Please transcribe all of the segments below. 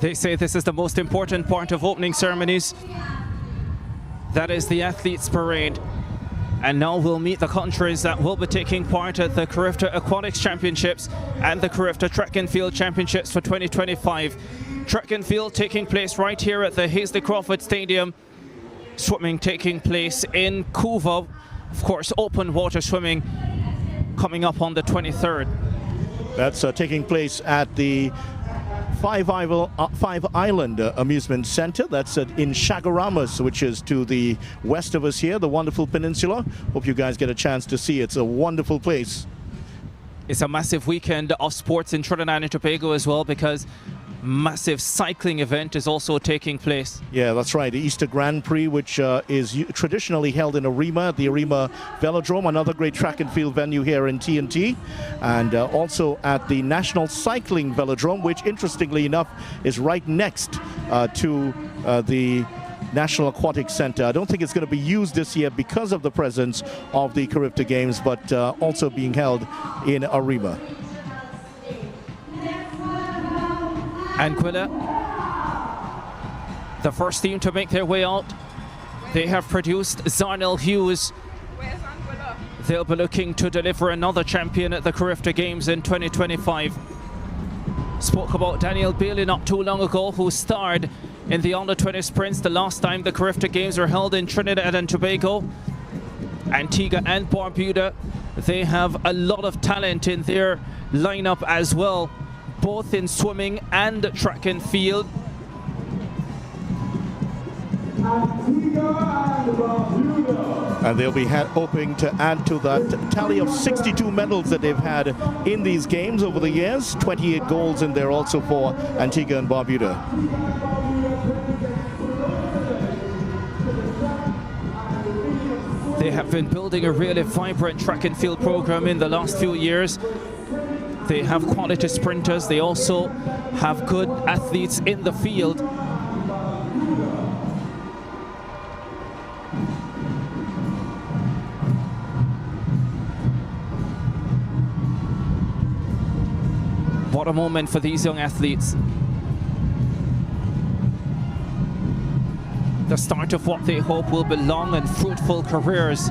They say this is the most important part of opening ceremonies. That is the athletes parade. And now we'll meet the countries that will be taking part at the CARIFTA Aquatics Championships and the CARIFTA Track and Field Championships for 2025. Track and field taking place right here at the Hazley Crawford Stadium. Swimming taking place in Couva. Of course, open water swimming coming up on the 23rd. That's taking place at the Five Island Amusement Center. That's in Chaguaramas, which is to the west of us here, the wonderful peninsula. Hope you guys get a chance to see. It's a wonderful place. It's a massive weekend of sports in Trinidad and Tobago as well, because massive cycling event is also taking place. Yeah, that's right. The Easter Grand Prix, which is traditionally held in Arima, the Arima Velodrome, another great track and field venue here in TNT, and also at the National Cycling Velodrome, which interestingly enough is right next to the National Aquatic Center. I don't think it's going to be used this year because of the presence of the CARIFTA Games, but also being held in Arima. Anguilla, the first team to make their way out. They have produced Zarnell Hughes. They'll be looking to deliver another champion at the CARIFTA Games in 2025. Spoke about Daniel Bailey not too long ago, who starred in the under-20 sprints the last time the CARIFTA Games were held in Trinidad and Tobago. Antigua and Barbuda, they have a lot of talent in their lineup as well, both in swimming and track and field. And they'll be hoping to add to that tally of 62 medals that they've had in these games over the years. 28 goals in there also for Antigua and Barbuda. They have been building a really vibrant track and field program in the last few years. They have quality sprinters. They also have good athletes in the field. What a moment for these young athletes. The start of what they hope will be long and fruitful careers.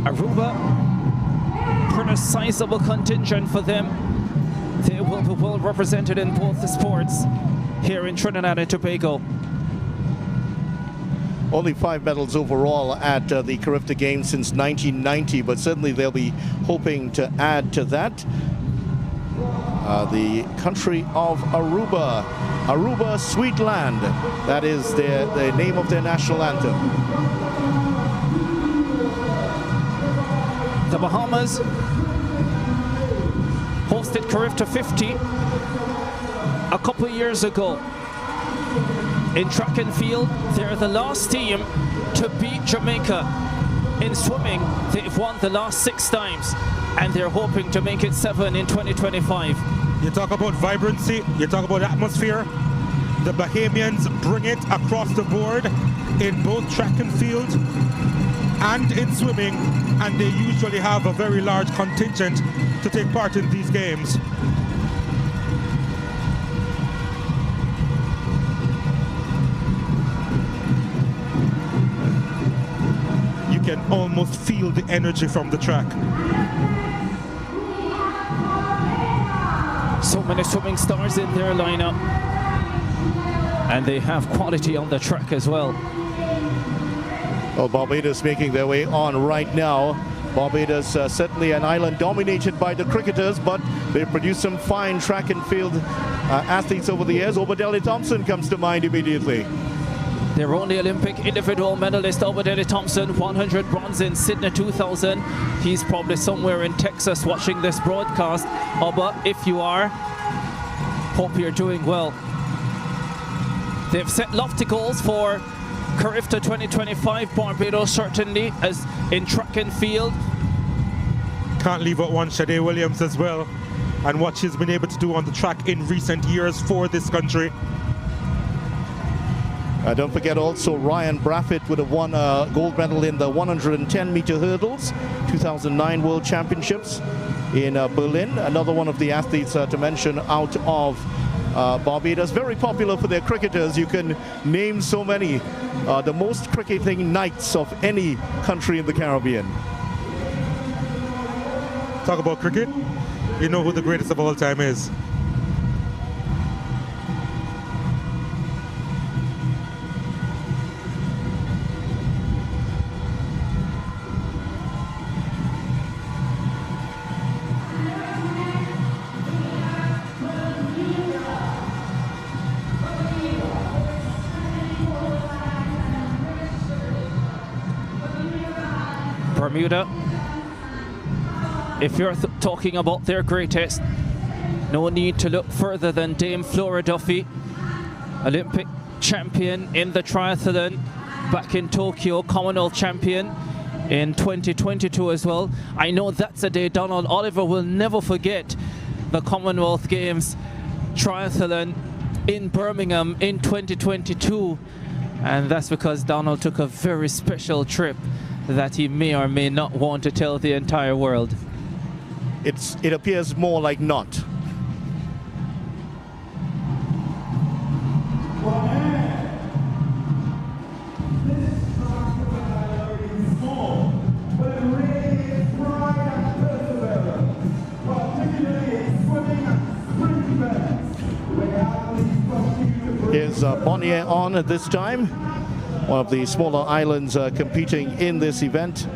Aruba, pretty sizable contingent for them. They will be well represented in both the sports here in Trinidad and Tobago. Only 5 medals overall at the CARIFTA Games since 1990, but certainly they'll be hoping to add to that. The country of Aruba, Aruba Sweet Land, that is the name of their national anthem. The Bahamas hosted CARIFTA 50 a couple of years ago. In track and field, they're the last team to beat Jamaica. In swimming, they've won the last 6 times, and they're hoping to make it 7 in 2025. You talk about vibrancy, you talk about atmosphere. The Bahamians bring it across the board in both track and field and in swimming, and they usually have a very large contingent to take part in these games. You can almost feel the energy from the track. So many swimming stars in their lineup, and they have quality on the track as well. Well, Barbados making their way on right now. Barbados certainly an island dominated by the cricketers, but they've produced some fine track and field athletes over the years. Obadele Thompson comes to mind immediately. Their only Olympic individual medalist, Obadele Thompson, 100 bronze in Sydney 2000. He's probably somewhere in Texas watching this broadcast. Oba, if you are, hope you're doing well. They've set lofty goals for CARIFTA 2025 Barbados, certainly, as in track and field. Can't leave out one Shade Williams as well, and what she's been able to do on the track in recent years for this country. Don't forget also Ryan Braffett would have won a gold medal in the 110-meter hurdles, 2009 World Championships in Berlin. Another one of the athletes to mention out of Barbados. Very popular for their cricketers. You can name so many. The most cricketing nights of any country in the Caribbean. Talk about cricket, you know who the greatest of all time is. Bermuda, if you're talking about their greatest, no need to look further than Dame Flora Duffy, Olympic champion in the triathlon back in Tokyo, Commonwealth champion in 2022 as well. I know that's a day Donald Oliver will never forget, the Commonwealth Games triathlon in Birmingham in 2022, and that's because Donald took a very special trip that he may or may not want to tell the entire world. It appears more like not. Here's Bonnier on at this time, one of the smaller islands competing in this event.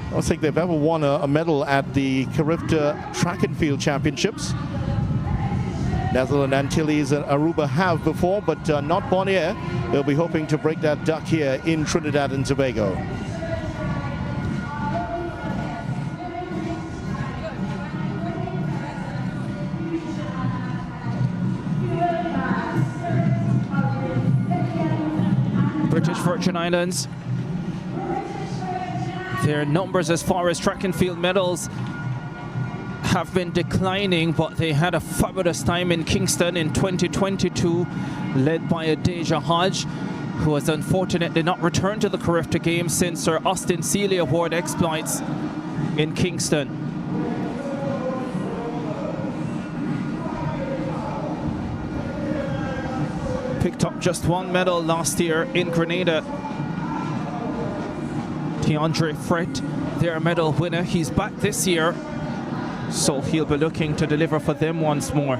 I don't think they've ever won a medal at the CARIFTA Track and Field Championships. Netherlands, Antilles and Aruba have before, but not Bonnier. They'll be hoping to break that duck here in Trinidad and Tobago. British Virgin Islands, their numbers as far as track and field medals have been declining, but they had a fabulous time in Kingston in 2022, led by Adeja Hodge, who has unfortunately not returned to the CARIFTA Games since her Austin Sealy Award exploits in Kingston. Picked up just one medal last year in Grenada. DeAndre Frett, their medal winner, he's back this year, so he'll be looking to deliver for them once more.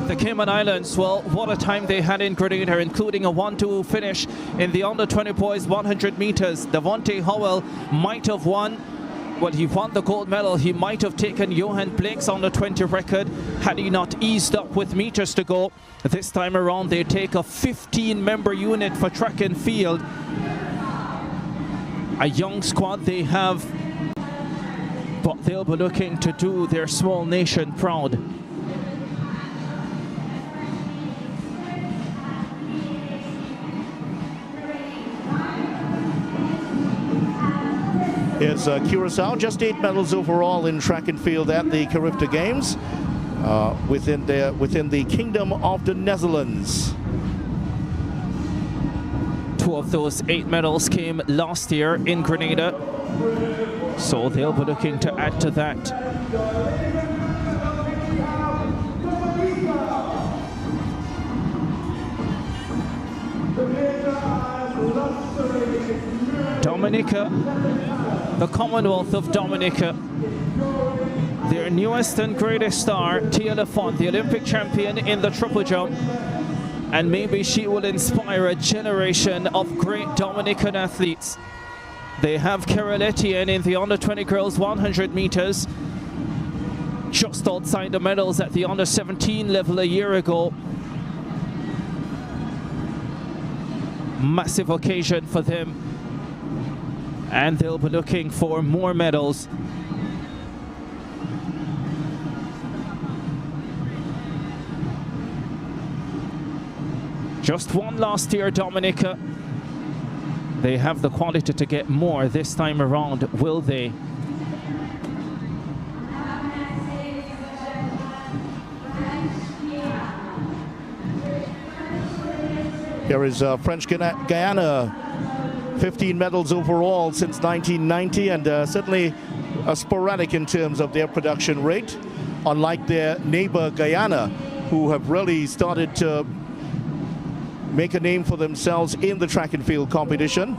The Cayman Islands, well, what a time they had in Grenada, including a 1-2 finish in the under-20 boys 100 meters. Devontae Howell might have won. Well, he won the gold medal. He might have taken Johan Blake's under-20 record had he not eased up with meters to go. This time around, they take a 15-member unit for track and field. A young squad they have, but they'll be looking to do their small nation proud. Here's Curacao, just 8 medals overall in track and field at the CARIFTA Games within the Kingdom of the Netherlands. 2 of those 8 medals came last year in Grenada, so they'll be looking to add to that. Dominica, the Commonwealth of Dominica, their newest and greatest star, Tia Lafont, the Olympic champion in the triple jump, and maybe she will inspire a generation of great Dominican athletes. They have Carol Etienne in the under-20 girls 100 meters, just outside the medals at the under-17 level a year ago. Massive occasion for them, and they'll be looking for more medals. Just one last year, Dominica. They have the quality to get more this time around, will they? Here is French Guyana, 15 medals overall since 1990, and certainly sporadic in terms of their production rate, unlike their neighbor Guyana, who have really started to make a name for themselves in the track and field competition.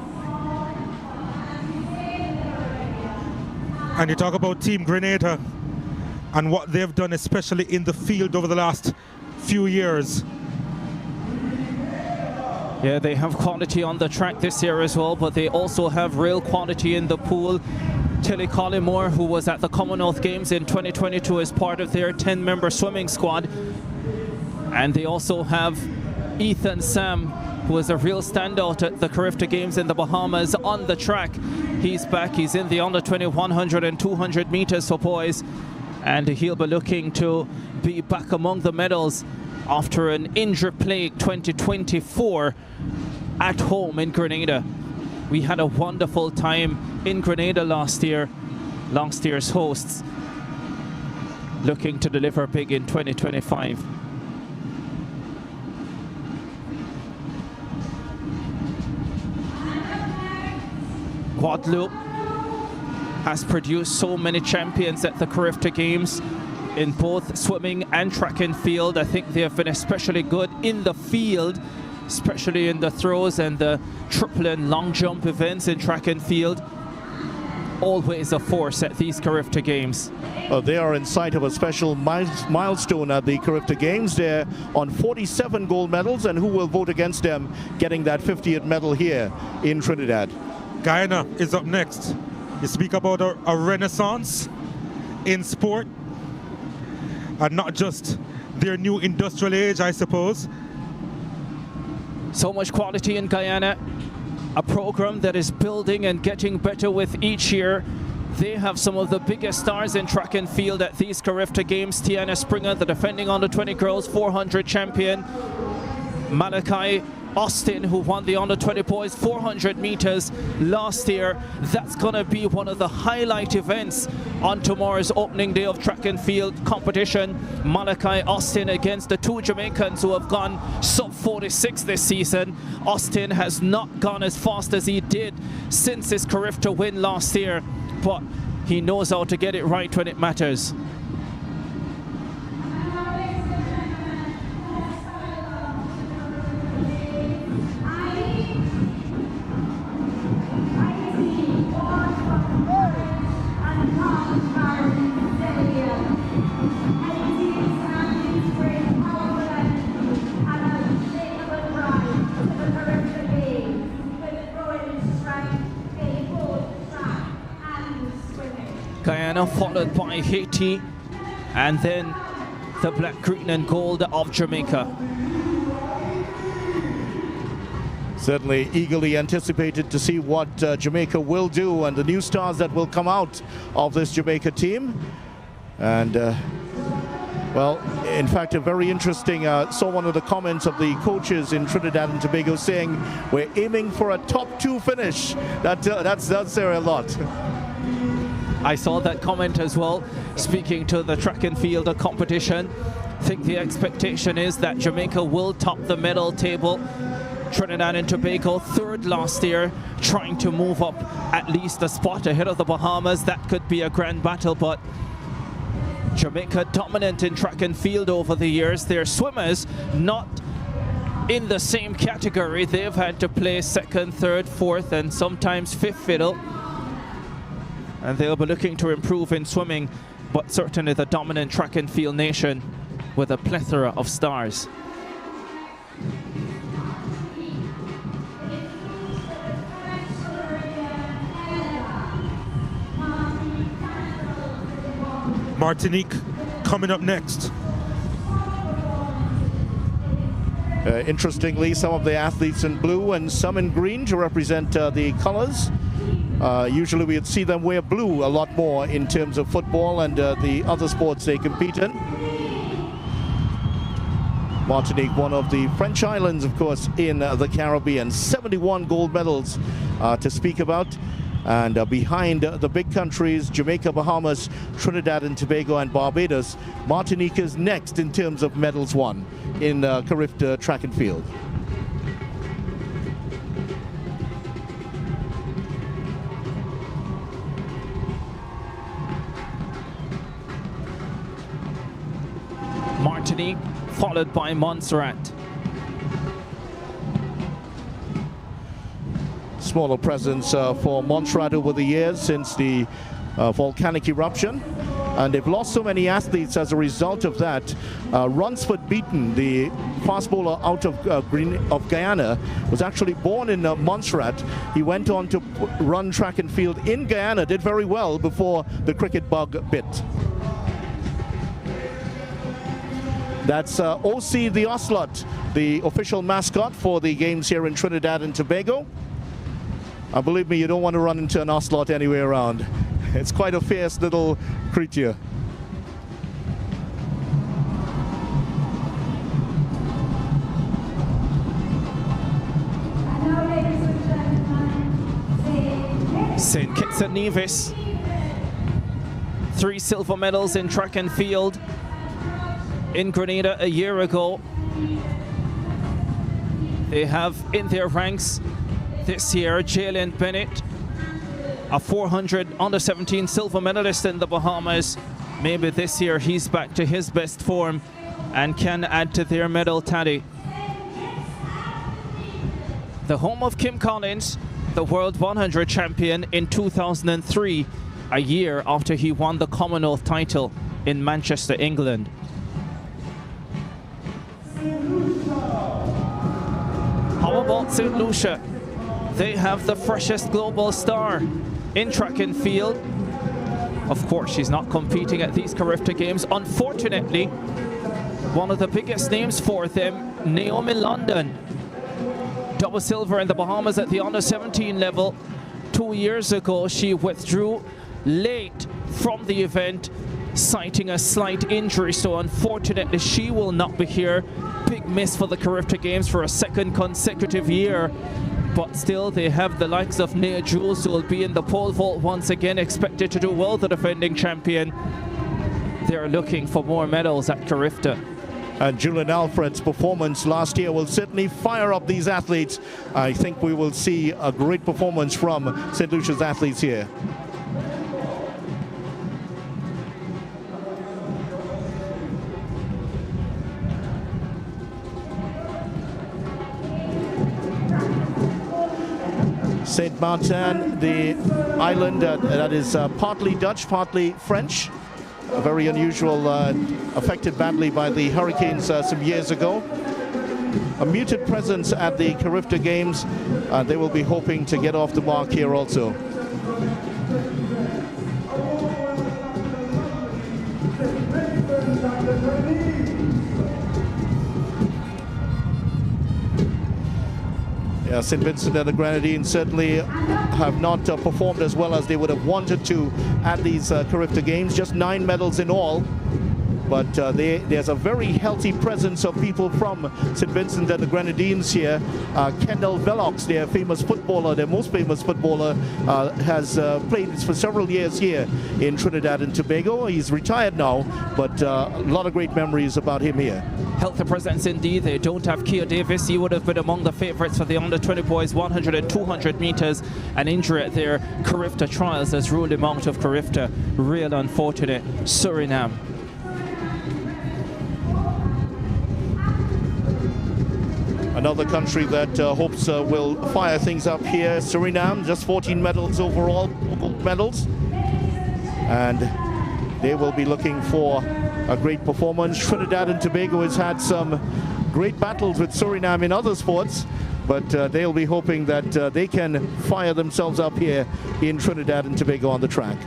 And you talk about Team Grenada and what they've done, especially in the field over the last few years. Yeah, they have quality on the track this year as well, but they also have real quality in the pool. Tilly Collymore, who was at the Commonwealth Games in 2022 as part of their 10-member swimming squad. And they also have Ethan Sam, who was a real standout at the CARIFTA Games in the Bahamas on the track. He's back. He's in the under-20 100 and 200 meters for boys. And he'll be looking to be back among the medals after an injury-plagued 2024 at home in Grenada. We had a wonderful time in Grenada last year. Last year's hosts looking to deliver big in 2025. Guadeloupe has produced so many champions at the CARIFTA Games in both swimming and track and field. I think they have been especially good in the field, especially in the throws and the triple and long jump events in track and field. Always a force at these CARIFTA Games. They are in sight of a special milestone at the CARIFTA Games. They're on 47 gold medals, and who will vote against them getting that 50th medal here in Trinidad? Guyana is up next. You speak about a renaissance in sport, and not just their new industrial age, I suppose. So much quality in Guyana, a program that is building and getting better with each year. They have some of the biggest stars in track and field at these CARIFTA Games. Tiana Springer, the defending under-20 girls 400 champion. Malachi Austin, who won the under-20 boys 400 meters last year. That's going to be one of the highlight events on tomorrow's opening day of track and field competition. Malachi Austin against the two Jamaicans who have gone sub 46 this season. Austin has not gone as fast as he did since his CARIFTA win last year, but he knows how to get it right when it matters. Guyana followed by Haiti, and then the black, green and gold of Jamaica. Certainly eagerly anticipated to see what Jamaica will do and the new stars that will come out of this Jamaica team. And well, in fact, a very interesting, saw one of the comments of the coaches in Trinidad and Tobago saying, we're aiming for a top 2 finish. That's say a lot. I saw that comment as well, speaking to the track and field competition. I think the expectation is that Jamaica will top the medal table. Trinidad and Tobago, 3rd last year, trying to move up at least a spot ahead of the Bahamas. That could be a grand battle, but Jamaica dominant in track and field over the years. Their swimmers not in the same category. They've had to play 2nd, 3rd, 4th, and sometimes 5th fiddle. And they'll be looking to improve in swimming, but certainly the dominant track and field nation with a plethora of stars. Martinique coming up next. Interestingly, some of the athletes in blue and some in green to represent the colors. Usually we'd see them wear blue a lot more in terms of football and the other sports they compete in. Martinique, one of the French islands, of course, in the Caribbean. 71 gold medals to speak about. And behind the big countries, Jamaica, Bahamas, Trinidad and Tobago, and Barbados, Martinique is next in terms of medals won in CARIFTA track and field. Martinique, followed by Montserrat. Smaller presence for Montserrat over the years since the volcanic eruption, and they've lost so many athletes as a result of that. Runsford Beaton, the fast bowler out of Guyana, was actually born in Montserrat. He went on to run track and field in Guyana, did very well before the cricket bug bit. That's OC the Ocelot, the official mascot for the games here in Trinidad and Tobago. Believe me, you don't want to run into an ocelot anywhere around. It's quite a fierce little creature. St. Kitts and Nevis, 3 silver medals in track and field in Grenada a year ago. They have in their ranks this year Jalen Bennett, a 400 under-17 silver medalist in the Bahamas. Maybe this year he's back to his best form and can add to their medal tally. The home of Kim Collins, the World 100 champion in 2003, a year after he won the Commonwealth title in Manchester, England. How about St. Lucia? They have the freshest global star in track and field. Of course, she's not competing at these CARIFTA games. Unfortunately, one of the biggest names for them, Naomi London. Double silver in the Bahamas at the under-17 level. 2 years ago, she withdrew late from the event, citing a slight injury. So unfortunately, she will not be here. Big miss for the CARIFTA games for a second consecutive year. But still, they have the likes of Nia Jules, who will be in the pole vault once again, expected to do well, the defending champion. They're looking for more medals at CARIFTA. And Julian Alfred's performance last year will certainly fire up these athletes. I think we will see a great performance from St. Lucia's athletes here. Saint Martin, the island that is partly Dutch, partly French. A very unusual, affected badly by the hurricanes some years ago. A muted presence at the CARIFTA games. They will be hoping to get off the mark here also. Yeah, St. Vincent and the Grenadines certainly have not performed as well as they would have wanted to at these CARIFTA games. Just 9 medals in all. But there's a very healthy presence of people from St. Vincent and the Grenadines here. Kendall Velox, their famous footballer, their most famous footballer, has played for several years here in Trinidad and Tobago. He's retired now, but a lot of great memories about him here. Healthy presence indeed. They don't have Keir Davis. He would have been among the favorites for the under-20 boys 100 and 200 meters. An injury at their CARIFTA trials has ruled him out of CARIFTA. Real unfortunate. Suriname. Another country that hopes will fire things up here, Suriname, just 14 medals overall, gold medals. And they will be looking for a great performance. Trinidad and Tobago has had some great battles with Suriname in other sports, but they'll be hoping that they can fire themselves up here in Trinidad and Tobago on the track.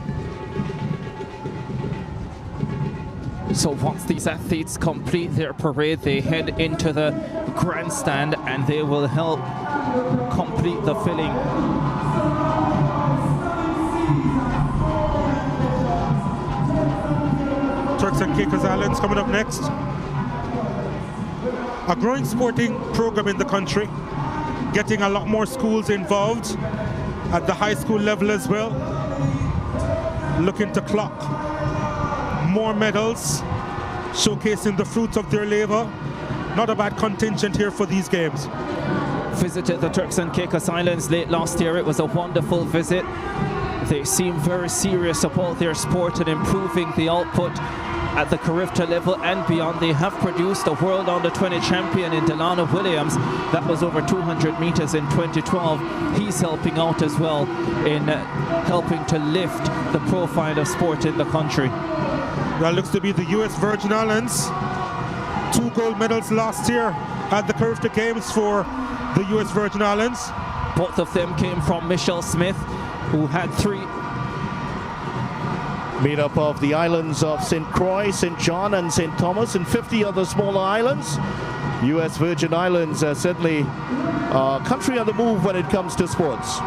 So once these athletes complete their parade, they head into the grandstand and they will help complete the filling. Turks and Caicos Islands coming up next. a growing sporting program in the country, getting a lot more schools involved at the high school level as well, looking to clock more medals, showcasing the fruits of their labor. Not a bad contingent here for these games. Visited the Turks and Caicos Islands late last year. It was a wonderful visit. They seem very serious about their sport and improving the output at the CARIFTA level and beyond. They have produced a World Under-20 champion in Delano Williams. That was over 200 meters in 2012. He's helping out as well in helping to lift the profile of sport in the country. That looks to be the U.S. Virgin Islands. 2 gold medals last year at the CARIFTA Games for the U.S. Virgin Islands. Both of them came from Michelle Smith, who had 3. Made up of the islands of St. Croix, St. John and St. Thomas and 50 other smaller islands. U.S. Virgin Islands are certainly a country on the move when it comes to sports.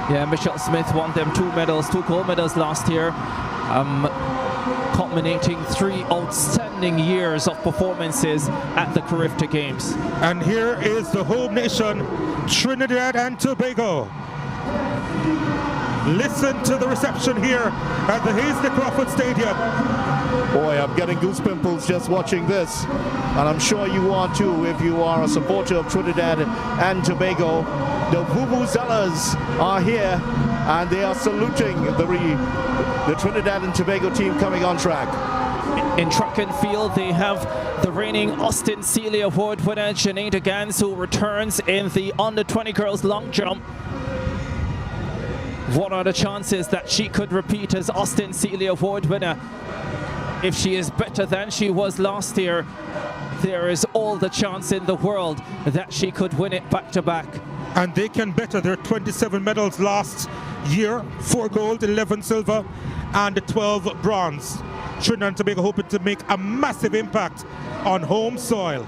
Yeah, Michelle Smith won them 2 medals, 2 gold medals last year, culminating 3 outstanding years of performances at the CARIFTA Games. And here is the home nation, Trinidad and Tobago. Listen to the reception here at the Hazley Crawford Stadium. Boy, I'm getting goosepimples just watching this. And I'm sure you are too if you are a supporter of Trinidad and Tobago. The Vuvuzelas are here and they are saluting the Trinidad and Tobago team coming on track. In track and field, they have the reigning Austin Sealy Award winner, Janita Gans, who returns in the Under-20 girls long jump. What are the chances that she could repeat as Austin Sealy Award winner? If she is better than she was last year, there is all the chance in the world that she could win it back-to-back. And they can better their 27 medals last year, 4 gold, 11 silver, and 12 bronze. Trinidad and Tobago hoping to make a massive impact on home soil.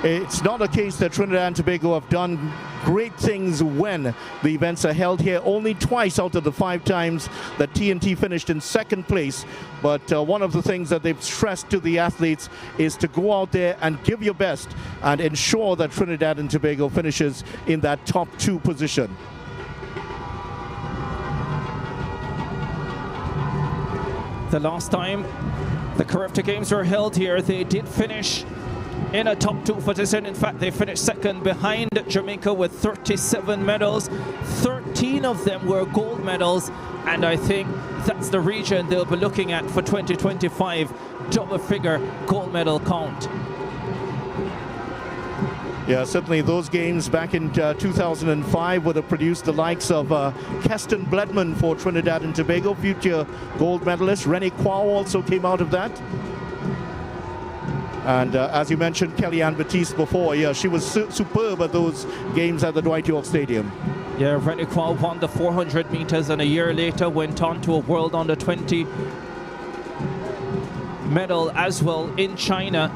It's not a case that Trinidad and Tobago have done great things when the events are held here. Only twice out of the 5 times that TNT finished in 2nd place. But one of the things that they've stressed to the athletes is to go out there and give your best and ensure that Trinidad and Tobago finishes in that top 2 position. The last time the CARIFTA Games were held here, they did finish in a top 2 position. In fact, they finished 2nd behind Jamaica with 37 medals. 13 of them were gold medals, and I think that's the region they'll be looking at for 2025, double-figure gold medal count. Yeah, certainly those games back in 2005 would have produced the likes of Keston Bledman for Trinidad and Tobago, future gold medalist. Renee Kwao also came out of that. And as you mentioned, Kellyanne Batiste before, yeah, she was superb at those games at the Dwight York Stadium. Yeah, Renee Kwao won the 400 meters and a year later went on to a World Under-20 medal as well in China.